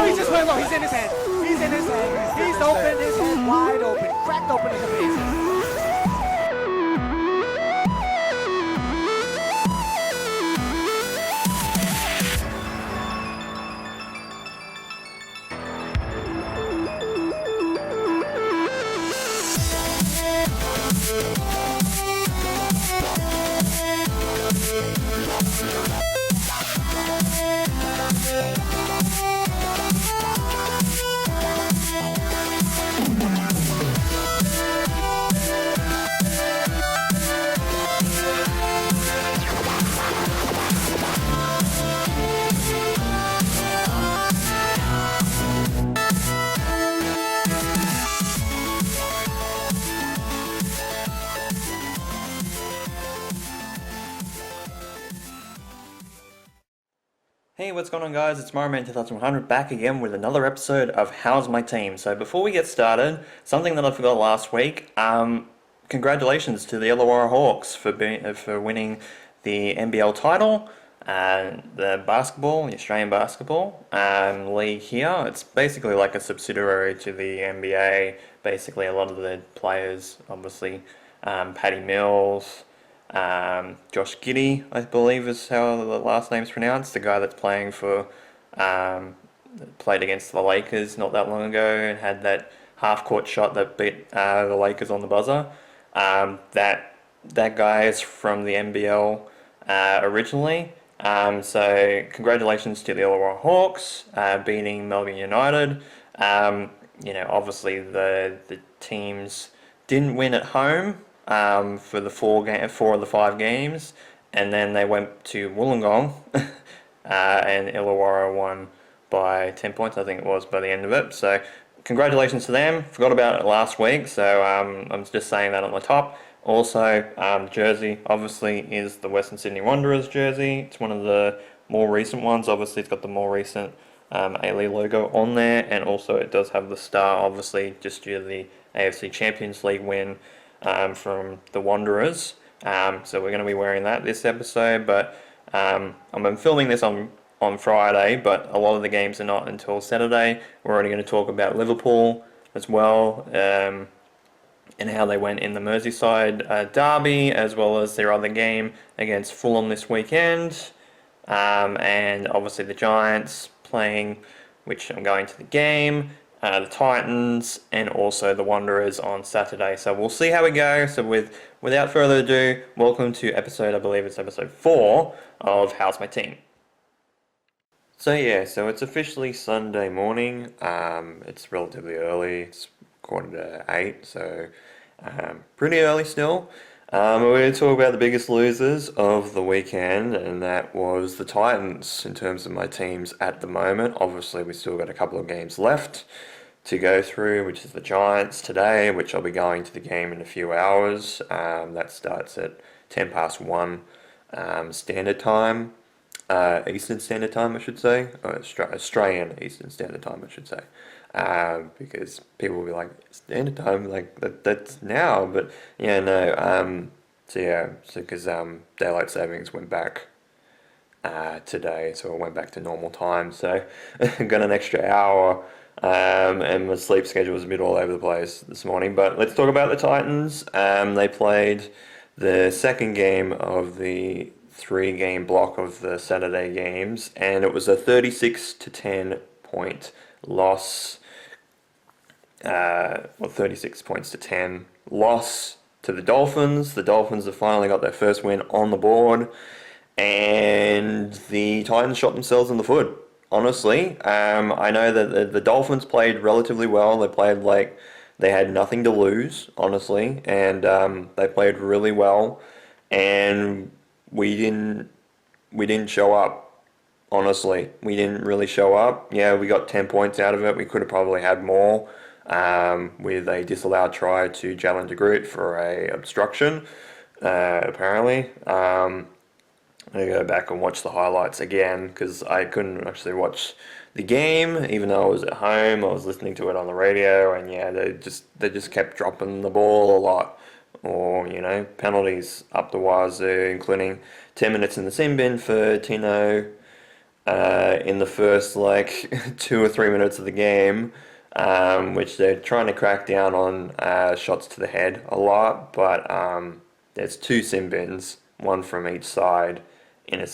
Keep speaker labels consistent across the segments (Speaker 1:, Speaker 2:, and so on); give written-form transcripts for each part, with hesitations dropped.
Speaker 1: Oh, he just went low. He's in his head. He's in his head. He's open. His head wide open. Cracked open in the face.
Speaker 2: Hey, what's going on guys? It's Mario Man 2100 back again with another episode of How's My Team. So before we get started, something that I forgot last week, congratulations to the Illawarra Hawks for winning the NBL title, the Australian basketball league here. It's basically like a subsidiary to the NBA. Basically a lot of the players, obviously Paddy Mills, Josh Giddey, I believe is how the last name's pronounced, the guy that's playing for, played against the Lakers not that long ago and had that half-court shot that beat the Lakers on the buzzer. That guy is from the NBL originally. So congratulations to the Illawarra Hawks beating Melbourne United. Obviously the teams didn't win at home for the four of the 5 games, and then they went to Wollongong and Illawarra won by 10 points, I think it was, by the end of it. So congratulations to them. Forgot about it last week, so I'm just saying that on the top. Also, jersey obviously is the Western Sydney Wanderers jersey. It's one of the more recent ones. Obviously, it's got the more recent A-League logo on there, and also it does have the star, obviously, just due to the AFC Champions League win from the Wanderers. So we're going to be wearing that this episode, but I'm filming this on Friday, but a lot of the games are not until Saturday. We're only going to talk about Liverpool as well, and how they went in the Merseyside Derby, as well as their other game against Fulham this weekend, and obviously the Giants playing, which I'm going to the game, the Titans, and also the Wanderers on Saturday. So we'll see how we go. So without further ado, welcome to episode, I believe it's episode 4 of How's My Team. So yeah, so it's officially Sunday morning. It's relatively early. It's 7:45, so pretty early still. We're going to talk about the biggest losers of the weekend, and that was the Titans in terms of my teams at the moment. Obviously, we still got a couple of games left to go through, which is the Giants today, which I'll be going to the game in a few hours. That starts at 1:10 Standard Time. Eastern Standard Time, I should say, or Australian Eastern Standard Time, I should say, because people will be like, Standard Time, like that's now, but yeah, no, so because daylight savings went back today, so it went back to normal time, so got an extra hour, and my sleep schedule was a bit all over the place this morning. But let's talk about the Titans. They played the second game of the 3-game block of the Saturday games, and it was a 36-10 point loss. 36 points to 10 loss to the Dolphins. The Dolphins have finally got their first win on the board, and the Titans shot themselves in the foot. Honestly, I know that the Dolphins played relatively well. They played like they had nothing to lose, honestly, and they played really well, and we didn't show up, honestly. We didn't really show up. Yeah, we got 10 points out of it. We could have probably had more, with a disallowed try to Jalen DeGroot for a obstruction, apparently. I'm going to go back and watch the highlights again, because I couldn't actually watch the game, even though I was at home. I was listening to it on the radio, and yeah, they just kept dropping the ball a lot. Or, penalties up the wazoo, including 10 minutes in the sin bin for Tino in the first like 2 or 3 minutes of the game, which they're trying to crack down on shots to the head a lot, but there's two sin bins, one from each side, in a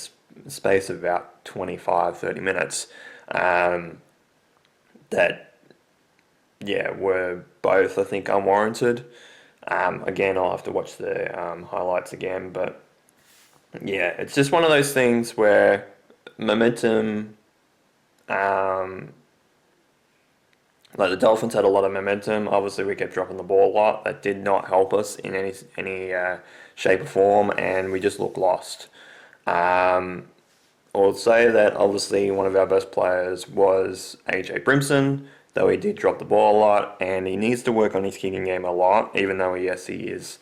Speaker 2: space of about 25-30 minutes. That were both, I think, unwarranted. Again, I'll have to watch the highlights again, but yeah, it's just one of those things where momentum, like the Dolphins had a lot of momentum. Obviously, we kept dropping the ball a lot. That did not help us in any shape or form, and we just looked lost. I would say that obviously one of our best players was AJ Brimson, though he did drop the ball a lot, and he needs to work on his kicking game a lot, even though yes, he is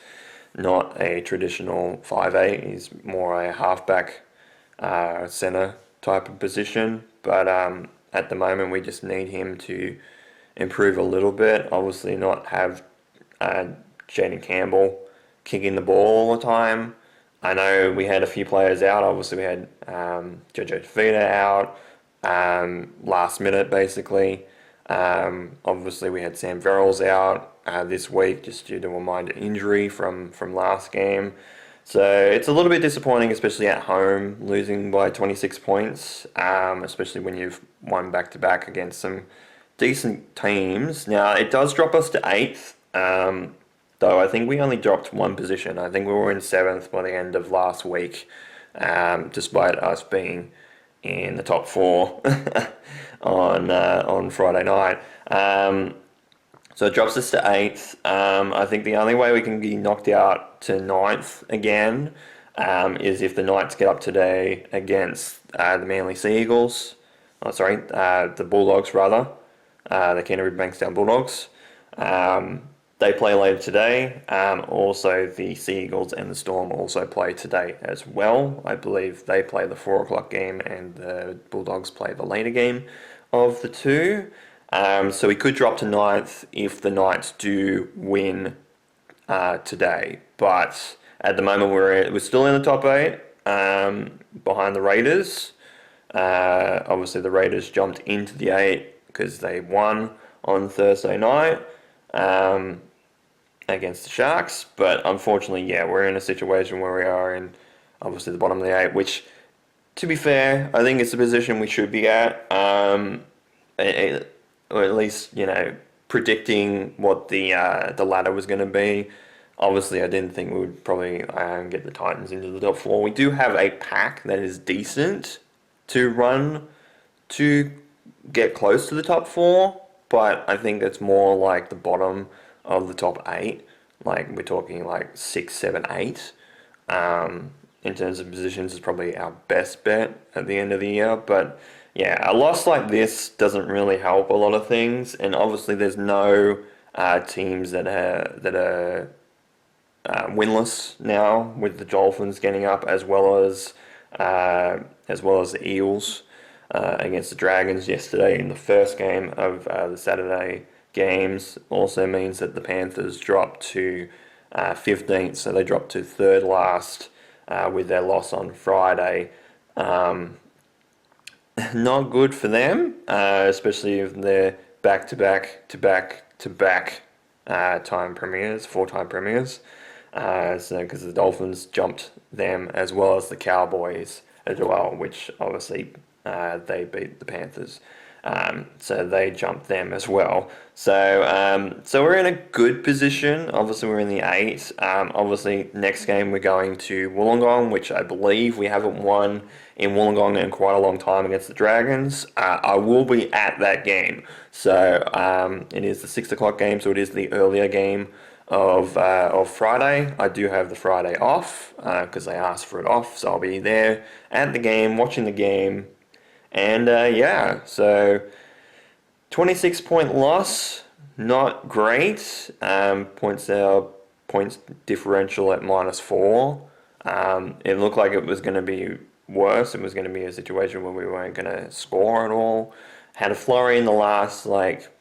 Speaker 2: not a traditional 5'8", he's more a halfback centre type of position. But at the moment, we just need him to improve a little bit. Obviously, not have Jaden Campbell kicking the ball all the time. I know we had a few players out. Obviously, we had Jojo Tavita out last minute, basically. Obviously, we had Sam Verrills out this week just due to a minor injury from last game. So it's a little bit disappointing, especially at home, losing by 26 points, especially when you've won back-to-back against some decent teams. Now, it does drop us to 8th, though I think we only dropped one position. I think we were in 7th by the end of last week, despite us being in the top 4 on Friday night. So it drops us to 8th. I think the only way we can be knocked out to 9th again is if the Knights get up today against the Manly Sea Eagles. The Bulldogs rather. The Canterbury Bankstown Bulldogs. They play later today. Also, the Sea Eagles and the Storm also play today as well. I believe they play the 4 o'clock game and the Bulldogs play the later game of the two. So we could drop to 9th if the Knights do win today. But at the moment, we're still in the top 8 behind the Raiders. Obviously, the Raiders jumped into the 8 because they won on Thursday night against the Sharks. But unfortunately, we're in a situation where we are in obviously the bottom of the 8, which, to be fair, I think it's the position we should be at. Or at least, predicting what the ladder was going to be. Obviously, I didn't think we would probably get the Titans into the top 4. We do have a pack that is decent to run to get close to the top 4, but I think it's more like the bottom of the top 8. Like, we're talking like 6, 7, 8. In terms of positions, is probably our best bet at the end of the year, but a loss like this doesn't really help a lot of things, and obviously there's no teams that are winless now, with the Dolphins getting up as well as the Eels against the Dragons yesterday in the first game of the Saturday games. Also means that the Panthers dropped to 15th, so they dropped to third last with their loss on Friday. Not good for them, especially if they're back-to-back time premiers, 4-time premiers. Because the Dolphins jumped them as well as the Cowboys as well, which obviously they beat the Panthers. So they jumped them as well. So we're in a good position. Obviously, we're in the 8. Obviously, next game we're going to Wollongong, which I believe we haven't won in Wollongong in quite a long time against the Dragons. I will be at that game. So it is the 6 o'clock game, so it is the earlier game of Friday. I do have the Friday off because they asked for it off, so I'll be there at the game, watching the game. And so 26-point loss, not great. Points differential at -4. It looked like it was going to be worse. It was going to be a situation where we weren't going to score at all. Had a flurry in the last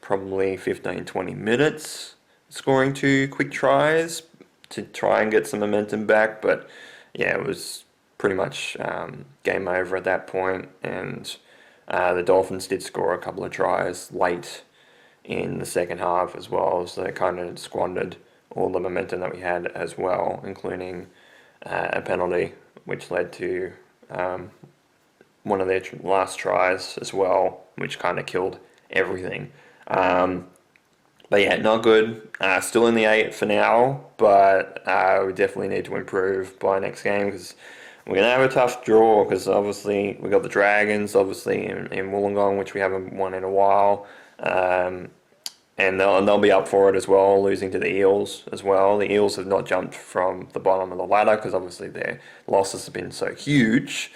Speaker 2: probably 15-20 minutes, scoring 2 quick tries to try and get some momentum back. But it was pretty much game over at that point, and the Dolphins did score a couple of tries late in the second half as well, so they kind of squandered all the momentum that we had as well, including a penalty, which led to one of their last tries as well, which kind of killed everything. But yeah, not good. Still in the 8 for now, but we definitely need to improve by next game because we're going to have a tough draw because obviously we got the Dragons, obviously in Wollongong, which we haven't won in a while. And they'll be up for it as well, losing to the Eels as well. The Eels have not jumped from the bottom of the ladder because obviously their losses have been so huge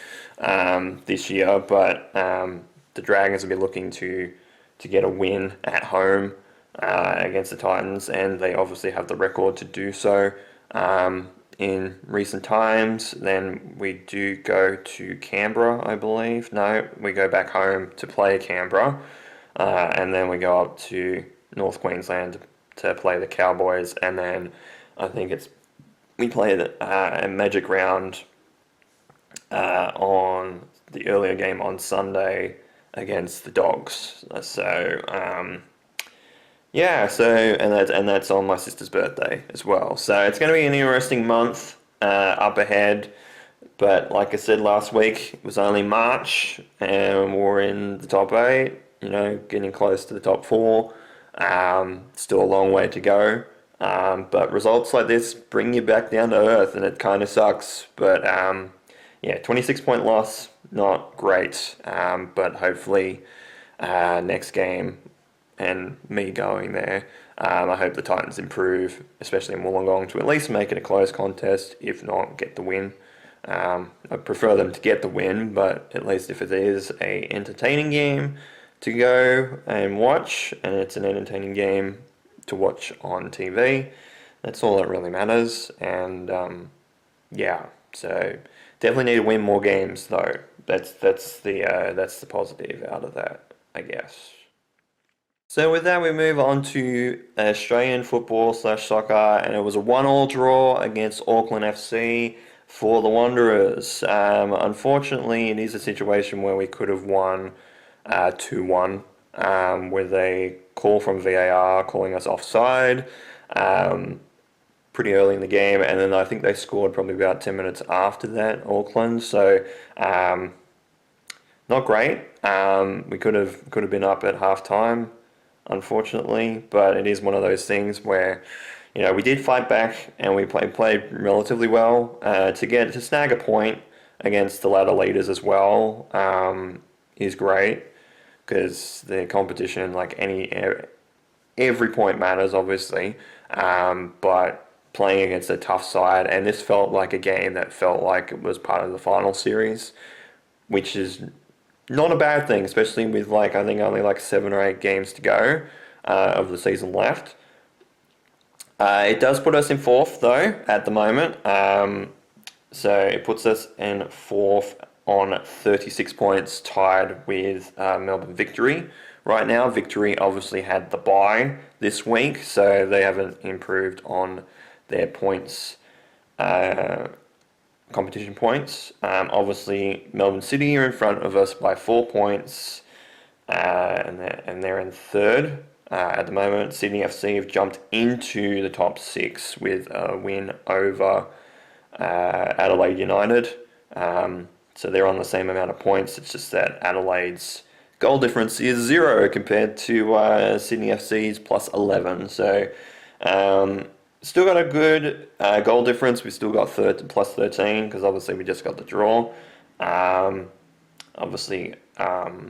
Speaker 2: this year. But the Dragons will be looking to get a win at home against the Titans, and they obviously have the record to do so in recent times. Then we do go to Canberra, I believe. No, we go back home to play Canberra, and then we go up to North Queensland to play the Cowboys, and then I think we play a Magic Round on the earlier game on Sunday against the Dogs. So and that's on my sister's birthday as well. So it's going to be an interesting month up ahead. But like I said last week, it was only March, and we're in the top 8. Getting close to the top 4. Still a long way to go, but results like this bring you back down to earth, and it kind of sucks. But 26-point loss, not great. But hopefully next game, and me going there, I hope the Titans improve, especially in Wollongong, to at least make it a close contest, if not get the win. I prefer them to get the win, but at least if it is a entertaining game to go and watch, and it's an entertaining game to watch on TV, that's all that really matters. And so definitely need to win more games though. That's the positive out of that, I guess. So with that, we move on to Australian football/soccer, and it was a 1-1 draw against Auckland FC for the Wanderers. Unfortunately, it is a situation where we could have won 2-1 with a call from VAR calling us offside pretty early in the game, and then I think they scored probably about 10 minutes after that, Auckland. So not great. We could have been up at half time, unfortunately, but it is one of those things where we did fight back and we played relatively well to snag a point against the ladder leaders as well. Is great because the competition, like every point matters, obviously, but playing against a tough side, and this felt like a game that felt like it was part of the final series, which is not a bad thing, especially with I think only 7 or 8 games to go of the season left. It does put us in 4th though at the moment, so it puts us in 4th on 36 points, tied with Melbourne Victory. Right now, Victory obviously had the bye this week, so they haven't improved on their points, competition points. Obviously, Melbourne City are in front of us by 4 points, and they're in 3rd at the moment. Sydney FC have jumped into the top 6 with a win over Adelaide United. So they're on the same amount of points. It's just that Adelaide's goal difference is 0 compared to Sydney FC's plus 11. So still got a good goal difference. We've still got plus 13 because obviously we just got the draw. Obviously, Auckland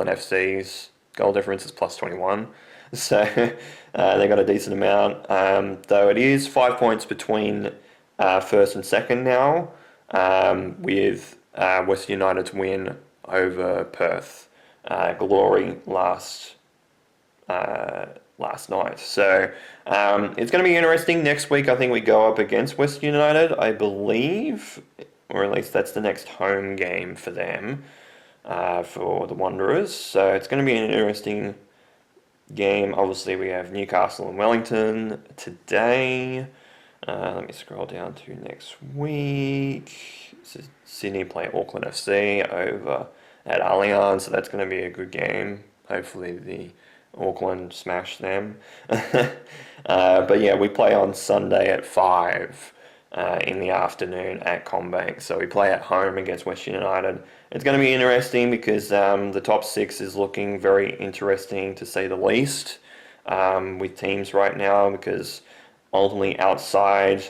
Speaker 2: FC's goal difference is plus 21. So they got a decent amount. Though it is 5 points between first and second now, with Western United's win over Perth Glory last night. So it's going to be interesting. Next week, I think we go up against Western United, I believe, or at least that's the next home game for them, for the Wanderers. So it's going to be an interesting game. Obviously, we have Newcastle and Wellington today. Let me scroll down to next week. Sydney play Auckland FC over at Allianz, so that's going to be a good game. Hopefully the Auckland smash them. But yeah, we play on Sunday at 5 in the afternoon at Combank. So we play at home against Western United. It's going to be interesting because the top 6 is looking very interesting to say the least with teams right now, because ultimately outside,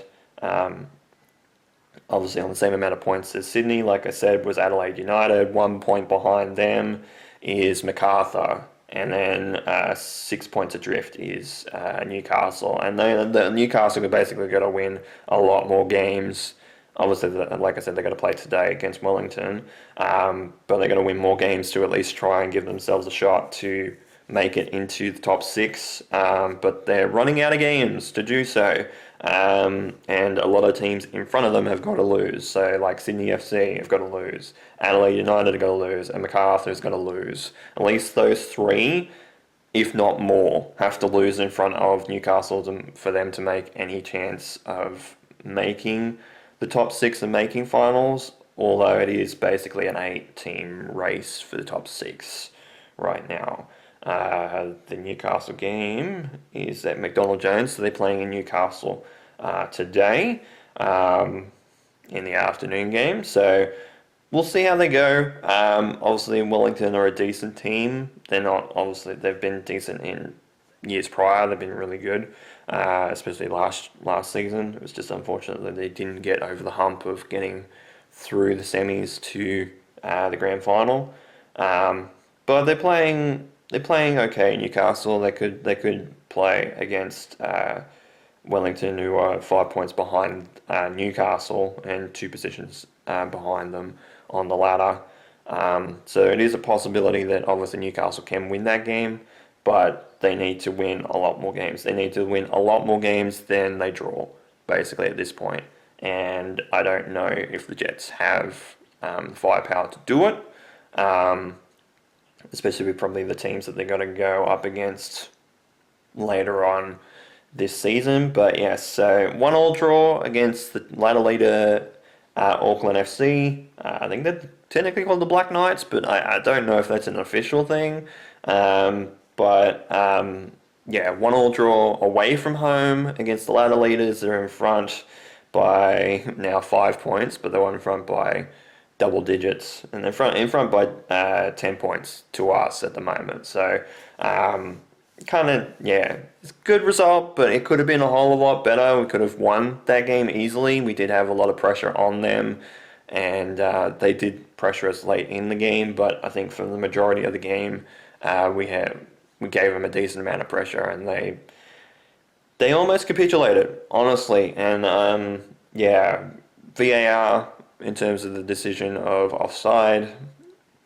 Speaker 2: obviously on the same amount of points as Sydney, like I said, was Adelaide United. 1 point behind them is MacArthur, and then 6 points adrift is Newcastle. And then the Newcastle are basically got to win a lot more games. Obviously, like I said, they're going to play today against Wellington, but they're going to win more games to at least try and give themselves a shot to make it into the top 6, but they're running out of games to do so, and a lot of teams in front of them have got to lose. So like Sydney FC have got to lose, Adelaide United have got to lose, and MacArthur's got to lose. At least those 3, if not more, have to lose in front of Newcastle for them to make any chance of making the top 6 and making finals, although it is basically an 8-team race for the top 6 right now. The Newcastle game is at McDonald Jones, so they're playing in Newcastle today in the afternoon game. So we'll see how they go. Obviously, Wellington are a decent team. They're not, obviously, they've been decent in years prior. They've been really good, especially last season. It was just unfortunate that they didn't get over the hump of getting through the semis to the grand final. But they're playing okay. Newcastle, they could play against Wellington, who are 5 points behind Newcastle and 2 positions behind them on the ladder. So it is a possibility that obviously Newcastle can win that game, but they need to win a lot more games. They need to win a lot more games than they draw, basically, at this point. And I don't know if the Jets have firepower to do it. Especially with probably the teams that they're going to go up against later on this season. But yes, so 1-1 draw against the ladder leader Auckland FC. I think they're technically called the Black Knights, but I don't know if that's an official thing. Yeah, 1-1 draw away from home against the ladder leaders. They're in front by now 5 points, but they're in front by double digits, and they're in front by 10 points to us at the moment. So, it's a good result, but it could have been a whole lot better. We could have won that game easily. We did have a lot of pressure on them, and they did pressure us late in the game. But I think for the majority of the game, we gave them a decent amount of pressure, and they almost capitulated, honestly. And VAR, in terms of the decision of offside,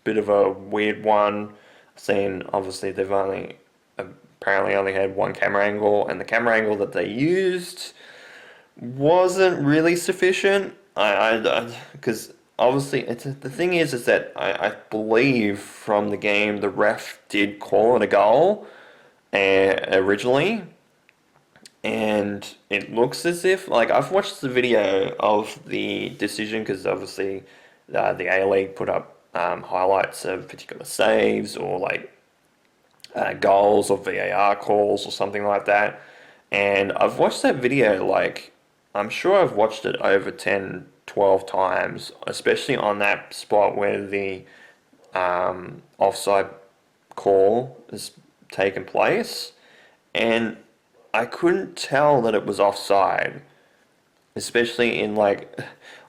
Speaker 2: bit of a weird one. Saying obviously they've apparently only had one camera angle, and the camera angle that they used wasn't really sufficient. Because obviously the thing is that I believe from the game the ref did call it a goal originally. And it looks as if, like, I've watched the video of the decision because obviously the A-League put up highlights of particular saves or like goals or VAR calls or something like that. And I've watched that video, like, I'm sure I've watched it over 10, 12 times, especially on that spot where the offside call has taken place. And I couldn't tell that it was offside, especially in, like,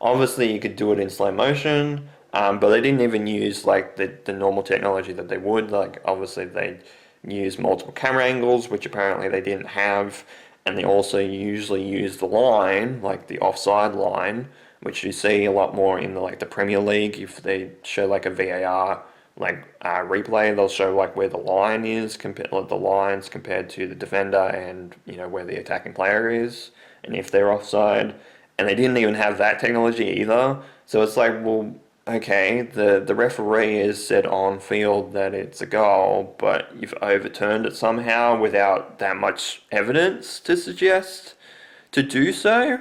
Speaker 2: obviously you could do it in slow motion, but they didn't even use like the normal technology that they would. Like, obviously they use multiple camera angles, which apparently they didn't have, and they also usually use the line, like the offside line, which you see a lot more in the Premier League. If they show like a VAR replay, they'll show like where the line is the lines compared to the defender and where the attacking player is, and if they're offside. And they didn't even have that technology either. So it's like, well, okay, the referee has said on field that it's a goal, but you've overturned it somehow without that much evidence to suggest to do so.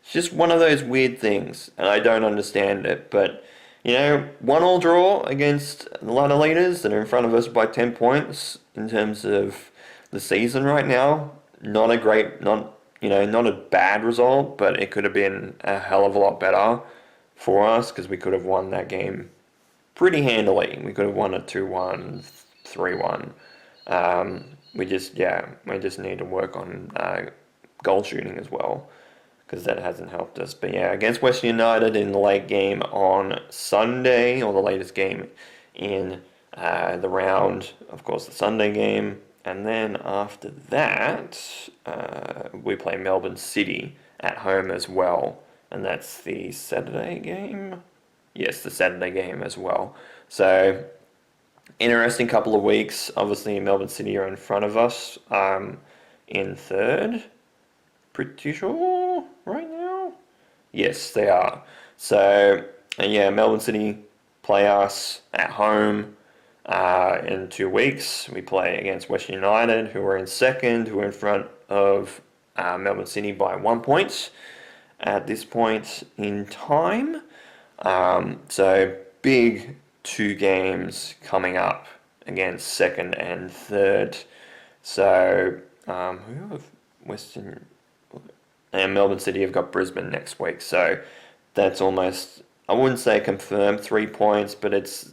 Speaker 2: It's just one of those weird things, and I don't understand it. But, 1-1 draw against the ladder leaders that are in front of us by 10 points in terms of the season right now. Not a bad result, but it could have been a hell of a lot better for us because we could have won that game pretty handily. We could have won it 2-1, 3-1. We just need to work on goal shooting as well because that hasn't helped us. But yeah, against Western United in the late game on Sunday, or the latest game in the round, of course, the Sunday game. And then after that, we play Melbourne City at home as well. And that's the Saturday game? Yes, the Saturday game as well. So, interesting couple of weeks. Obviously, Melbourne City are in front of us in third. Pretty sure right now? Yes, they are. So, Melbourne City play us at home in 2 weeks. We play against Western United, who are in second, who are in front of Melbourne City by 1 point at this point in time. So big 2 games coming up against second and third. So who have Western and Melbourne City have got Brisbane next week. So that's almost, I wouldn't say confirmed 3 points, but it's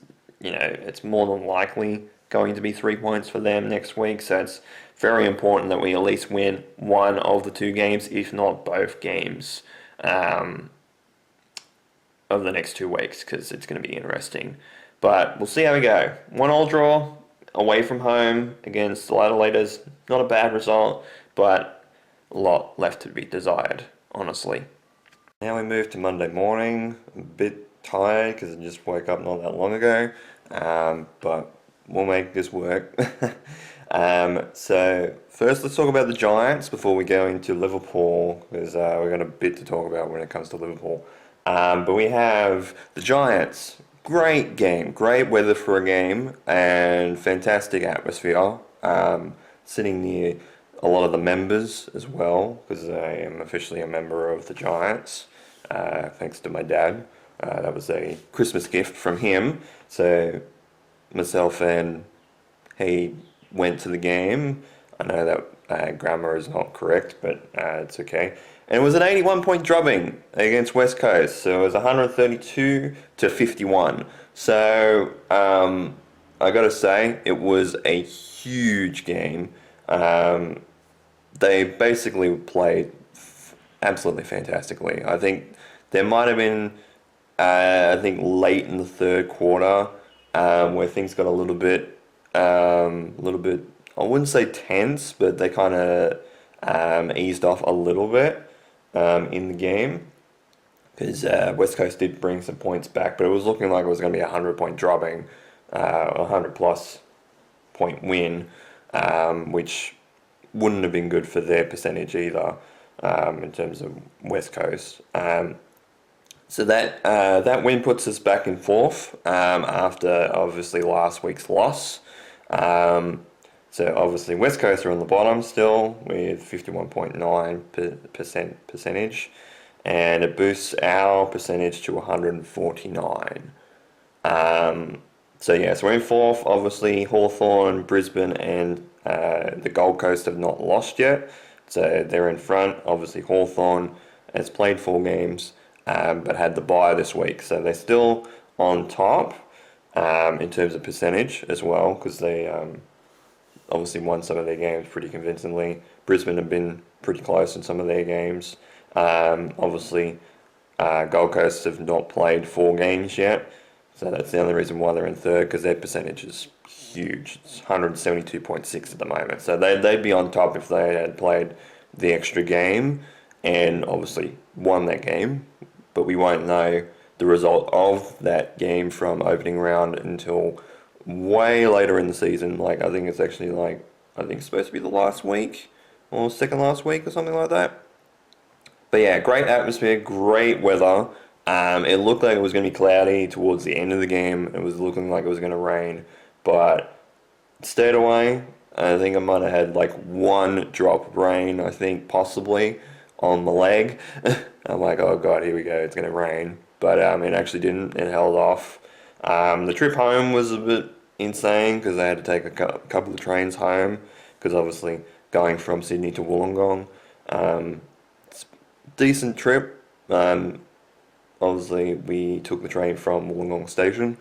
Speaker 2: more than likely going to be 3 points for them next week. So it's very important that we at least win one of the 2 games, if not both games, of the next 2 weeks, because it's going to be interesting. But we'll see how we go. 1-1 draw away from home against the ladder leaders. Not a bad result, but a lot left to be desired, honestly. Now we move to Monday morning. I'm a bit tired because I just woke up not that long ago, but we'll make this work. So first let's talk about the Giants before we go into Liverpool, because we've got a bit to talk about when it comes to Liverpool. But we have the Giants. Great game, great weather for a game, and fantastic atmosphere. Sitting near a lot of the members as well, because I am officially a member of the Giants, thanks to my dad. That was a Christmas gift from him. So myself and he went to the game. I know that grammar is not correct, but it's okay. And it was an 81-point drubbing against West Coast. So it was 132 to 51. So I got to say, it was a huge game. They basically played absolutely fantastically. I think there might have been, late in the third quarter, where things got a little bit, I wouldn't say tense, but they kind of eased off a little bit in the game, because West Coast did bring some points back, but it was looking like it was going to be a 100-point drubbing, a 100-plus point win, which wouldn't have been good for their percentage either, in terms of West Coast. So that win puts us back in fourth, after obviously last week's loss. So obviously West Coast are on the bottom still with 51.9% percentage, and it boosts our percentage to 149. So we're in fourth. Obviously Hawthorn, Brisbane and the Gold Coast have not lost yet, so they're in front. Obviously Hawthorn has played 4 games, but had the bye this week, so they're still on top in terms of percentage as well, because they obviously won some of their games pretty convincingly. Brisbane have been pretty close in some of their games. Obviously Gold Coast have not played 4 games yet, so that's the only reason why they're in third, because their percentage is huge. It's 172.6 at the moment. So they'd be on top if they had played the extra game and obviously won that game. But we won't know the result of that game from opening round until way later in the season. I think it's supposed to be the last week or second last week or something like that. But yeah, great atmosphere, great weather. It looked like it was going to be cloudy towards the end of the game. It was looking like it was going to rain, but it stayed away. I think I might have had 1 drop of rain, I think, possibly,
Speaker 3: on my leg. I'm like, oh god, here we go, it's gonna rain. But it actually didn't. It held off. The trip home was a bit insane because I had to take a couple of trains home because obviously going from Sydney to Wollongong, it's a decent trip. Obviously we took the train from Wollongong station,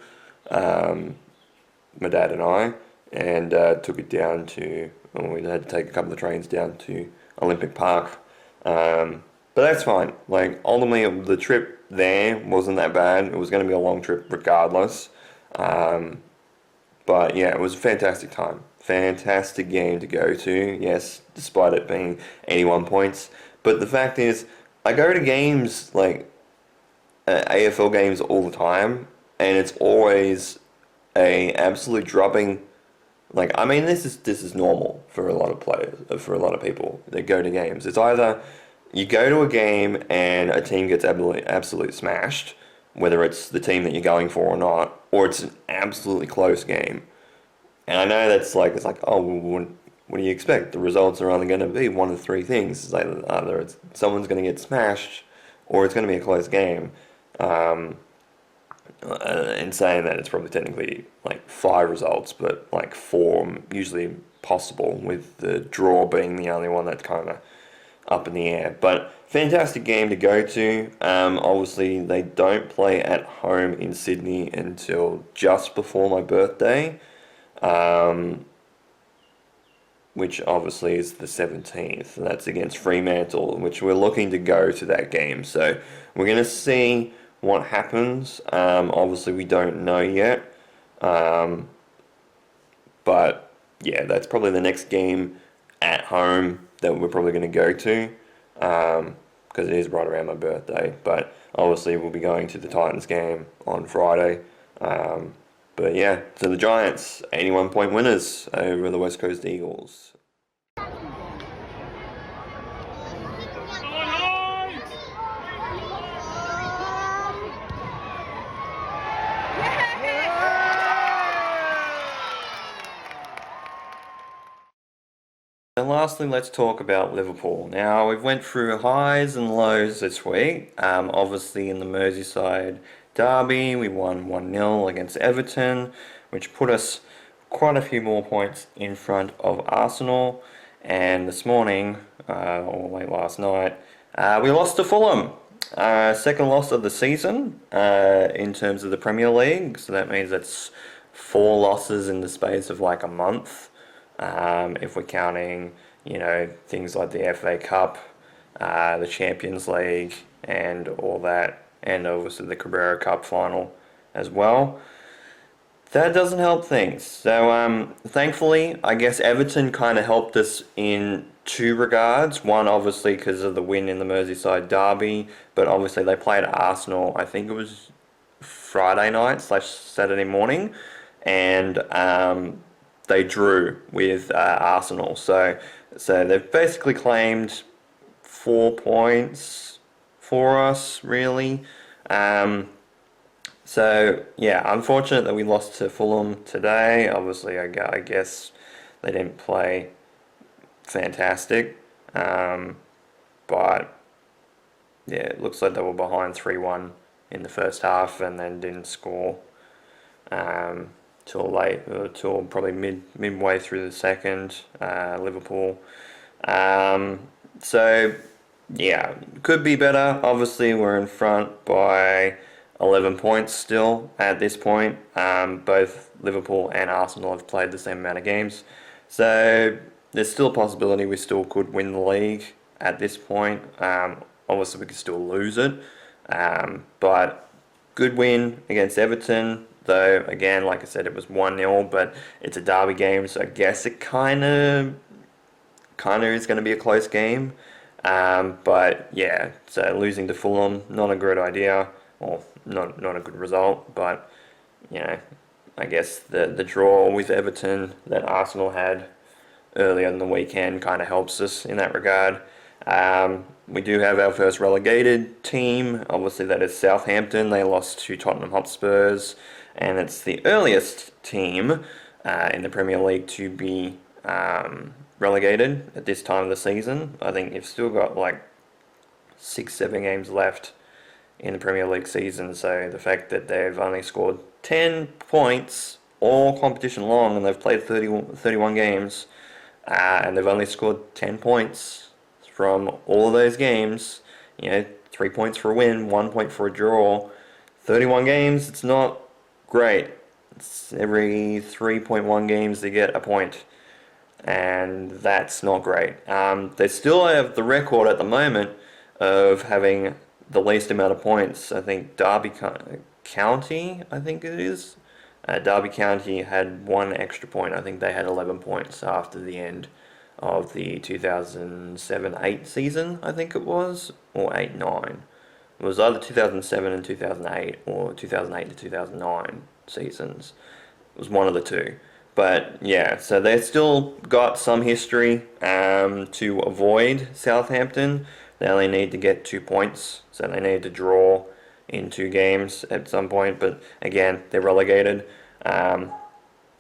Speaker 3: my dad and I, and took it down to. Well, we had to take a couple of trains down to Olympic Park. But that's fine. Like, ultimately, the trip there wasn't that bad. It was going to be a long trip regardless. But yeah, it was a fantastic time. Fantastic game to go to. Yes, despite it being 81 points. But the fact is, I go to games like AFL games all the time, and it's always a absolute dropping. Like, I mean, this is normal for a lot of players, for a lot of people that go to games. It's either you go to a game and a team gets absolutely smashed, whether it's the team that you're going for or not, or it's an absolutely close game. And I know that's like, it's like, oh, well, what do you expect? The results are only going to be one of three things. It's like either someone's going to get smashed, or it's going to be a close game. In saying that, it's probably technically like five results, but like four usually possible, with the draw being the only one that's kind of up in the air. But fantastic game to go to. Obviously, they don't play at home in Sydney until just before my birthday, which obviously is the 17th. And that's against Fremantle, which we're looking to go to that game. So we're going to see what happens. Obviously, we don't know yet. But yeah, that's probably the next game at home that we're probably going to go to, because it is right around my birthday. But obviously, we'll be going to the Titans game on Friday. But yeah, so the Giants, 81-point winners over the West Coast Eagles. And lastly, let's talk about Liverpool. Now, we've went through highs and lows this week. Obviously, in the Merseyside Derby, we won 1-0 against Everton, which put us quite a few more points in front of Arsenal. And this morning, or late last night, we lost to Fulham. Second loss of the season in terms of the Premier League. So that means that's 4 losses in the space of like a month. If we're counting, things like the FA Cup, the Champions League, and all that, and obviously the Carabao Cup final as well. That doesn't help things. So, thankfully, I guess Everton kind of helped us in 2 regards. One, obviously, because of the win in the Merseyside Derby, but obviously they played Arsenal, I think it was Friday night / Saturday morning, and they drew with Arsenal. So they've basically claimed 4 points for us, really. So yeah, unfortunate that we lost to Fulham today. Obviously, I guess they didn't play fantastic. But yeah, it looks like they were behind 3-1 in the first half and then didn't score till probably midway through the second. Liverpool. So yeah, could be better. Obviously, we're in front by 11 points still at this point. Both Liverpool and Arsenal have played the same amount of games, so there's still a possibility we still could win the league at this point. Obviously, we could still lose it, but good win against Everton. Though, again, like I said, it was 1-0, but it's a derby game, so I guess it kind of is going to be a close game. But yeah, so losing to Fulham, not a great idea, or not a good result. But I guess the draw with Everton that Arsenal had earlier in the weekend kind of helps us in that regard. We do have our first relegated team. Obviously, that is Southampton. They lost to Tottenham Hotspurs, and it's the earliest team in the Premier League to be relegated at this time of the season. I think you've still got like 6-7 games left in the Premier League season. So the fact that they've only scored 10 points all competition long, and they've played 31 games, and they've only scored 10 points from all of those games, 3 points for a win, 1 point for a draw, 31 games, it's not great. It's every 3.1 games they get a point, and that's not great. They still have the record at the moment of having the least amount of points. I think Derby County, I think it is. Derby County had 1 extra point. I think they had 11 points after the end of the 2007-8 season, I think it was, or 8-9. It was either 2007 and 2008 or 2008 to 2009 seasons. It was one of the two. But yeah, so they've still got some history to avoid Southampton. They only need to get 2 points, so they need to draw in 2 games at some point. But again, they're relegated.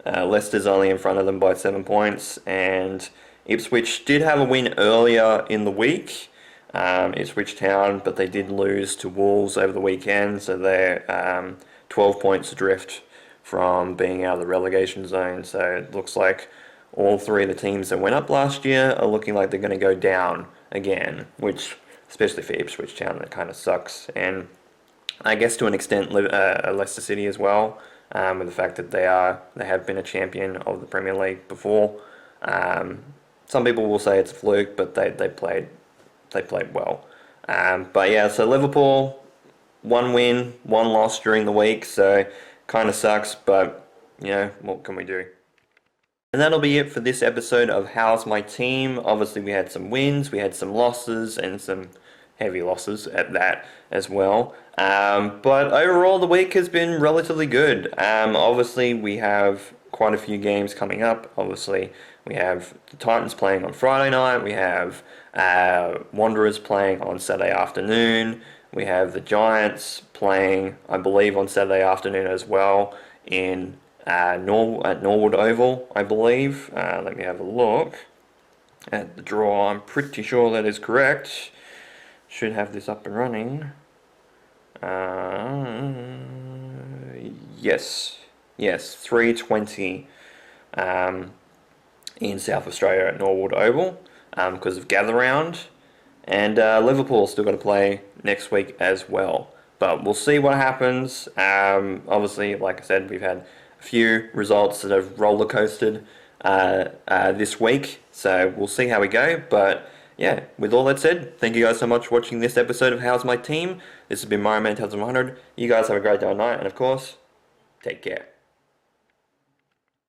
Speaker 3: Leicester's only in front of them by 7 points, and Ipswich did have a win earlier in the week, Ipswich Town, but they did lose to Wolves over the weekend, so they're 12 points adrift from being out of the relegation zone. So it looks like all 3 of the teams that went up last year are looking like they're going to go down again, which, especially for Ipswich Town, that kind of sucks. And I guess to an extent Leicester City as well, with the fact that they have been a champion of the Premier League before. Some people will say it's a fluke, but they played well. But yeah, so Liverpool, 1 win, 1 loss during the week, so kind of sucks, but what can we do? And that'll be it for this episode of How's My Team. Obviously we had some wins, we had some losses, and some heavy losses at that as well. But overall the week has been relatively good. Obviously we have quite a few games coming up. Obviously we have the Titans playing on Friday night, we have Wanderers playing on Saturday afternoon, we have the Giants playing, I believe, on Saturday afternoon as well at Norwood Oval, I believe. Let me have a look at the draw. I'm pretty sure that is correct. Should have this up and running. Yes, 3:20 in South Australia at Norwood Oval because of Gather Round. And Liverpool still got to play next week as well. But we'll see what happens. Obviously, like I said, we've had a few results that have roller coasted this week. So we'll see how we go. But yeah, with all that said, thank you guys so much for watching this episode of How's My Team. This has been Mario Man 100. You guys have a great day and night. And of course, take care.